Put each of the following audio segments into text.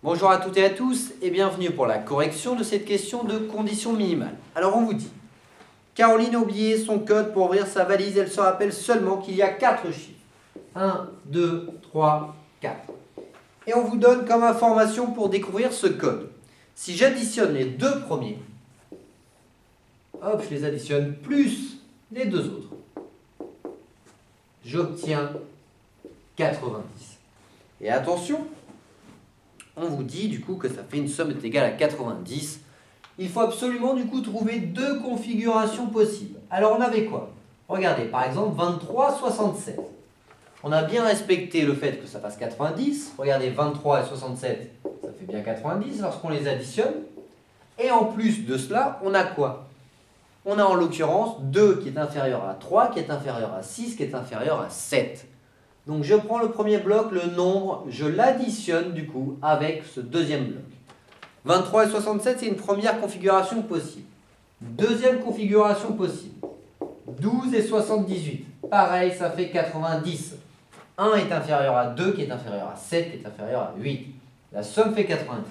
Bonjour à toutes et à tous et bienvenue pour la correction de cette question de condition minimale. Alors on vous dit, Caroline a oublié son code pour ouvrir sa valise, elle se rappelle seulement qu'il y a 4 chiffres. 1, 2, 3, 4. Et on vous donne comme information pour découvrir ce code. Si j'additionne les deux premiers, hop, je les additionne, plus les deux autres, j'obtiens 90. Et attention, on vous dit du coup que ça fait une somme est égale à 90. Il faut absolument du coup trouver deux configurations possibles. Alors on avait quoi? Regardez, par exemple 23, 67. On a bien respecté le fait que ça fasse 90. Regardez, 23 et 67, ça fait bien 90 lorsqu'on les additionne. Et en plus de cela, on a quoi? On a en l'occurrence 2 qui est inférieur à 3, qui est inférieur à 6, qui est inférieur à 7. Donc je prends le premier bloc, le nombre, je l'additionne du coup avec ce deuxième bloc. 23 et 67, c'est une première configuration possible. Deuxième configuration possible. 12 et 78. Pareil, ça fait 90. 1 est inférieur à 2, qui est inférieur à 7, qui est inférieur à 8. La somme fait 90.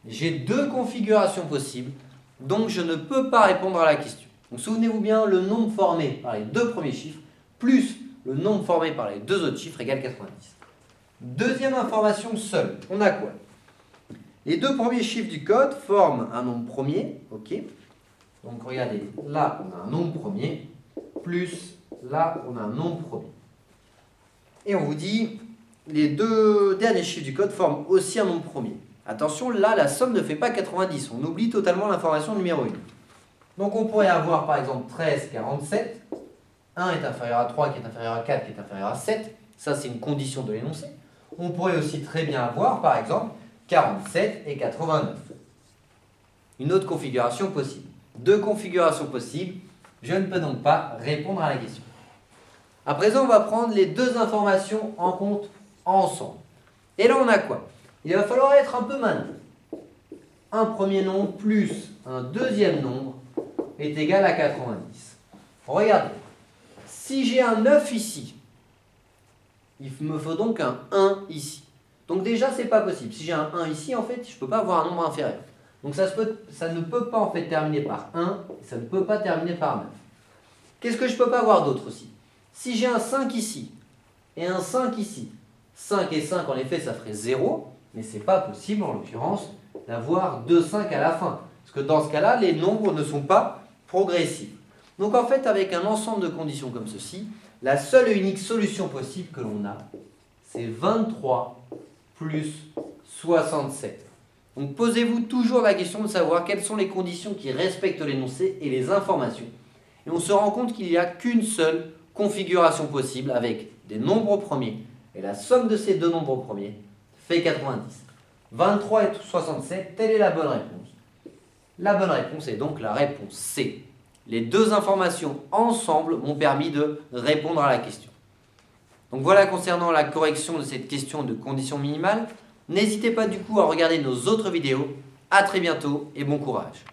J'ai deux configurations possibles, donc je ne peux pas répondre à la question. Donc souvenez-vous bien, le nombre formé par les deux premiers chiffres, plus le nombre formé par les deux autres chiffres égale 90. Deuxième information seule, on a quoi? Les deux premiers chiffres du code forment un nombre premier, ok? Donc regardez, là on a un nombre premier, plus là on a un nombre premier. Et on vous dit, les deux derniers chiffres du code forment aussi un nombre premier. Attention, là la somme ne fait pas 90, on oublie totalement l'information numéro 1. Donc on pourrait avoir par exemple 13, 47. 1 est inférieur à 3, qui est inférieur à 4, qui est inférieur à 7. Ça, c'est une condition de l'énoncé. On pourrait aussi très bien avoir, par exemple, 47 et 89. Une autre configuration possible. Deux configurations possibles. Je ne peux donc pas répondre à la question. À présent, on va prendre les deux informations en compte ensemble. Et là, on a quoi? Il va falloir être un peu malin. Un premier nombre plus un deuxième nombre est égal à 90. Regardez. Si j'ai un 9 ici, il me faut donc un 1 ici. Donc déjà, ce n'est pas possible. Si j'ai un 1 ici, en fait, je ne peux pas avoir un nombre inférieur. Donc ça ne peut pas en fait terminer par 1, et ça ne peut pas terminer par 9. Qu'est-ce que je ne peux pas avoir d'autre aussi? Si j'ai un 5 ici, et un 5 ici, 5 et 5, en effet, ça ferait 0, mais ce n'est pas possible, en l'occurrence, d'avoir 2 5 à la fin. Parce que dans ce cas-là, les nombres ne sont pas progressifs. Donc en fait, avec un ensemble de conditions comme ceci, la seule et unique solution possible que l'on a, c'est 23 plus 67. Donc posez-vous toujours la question de savoir quelles sont les conditions qui respectent l'énoncé et les informations. Et on se rend compte qu'il n'y a qu'une seule configuration possible avec des nombres premiers. Et la somme de ces deux nombres premiers fait 90. 23 et 67, telle est la bonne réponse. La bonne réponse est donc la réponse C. Les deux informations ensemble m'ont permis de répondre à la question. Donc voilà concernant la correction de cette question de condition minimale. N'hésitez pas du coup à regarder nos autres vidéos. À très bientôt et bon courage.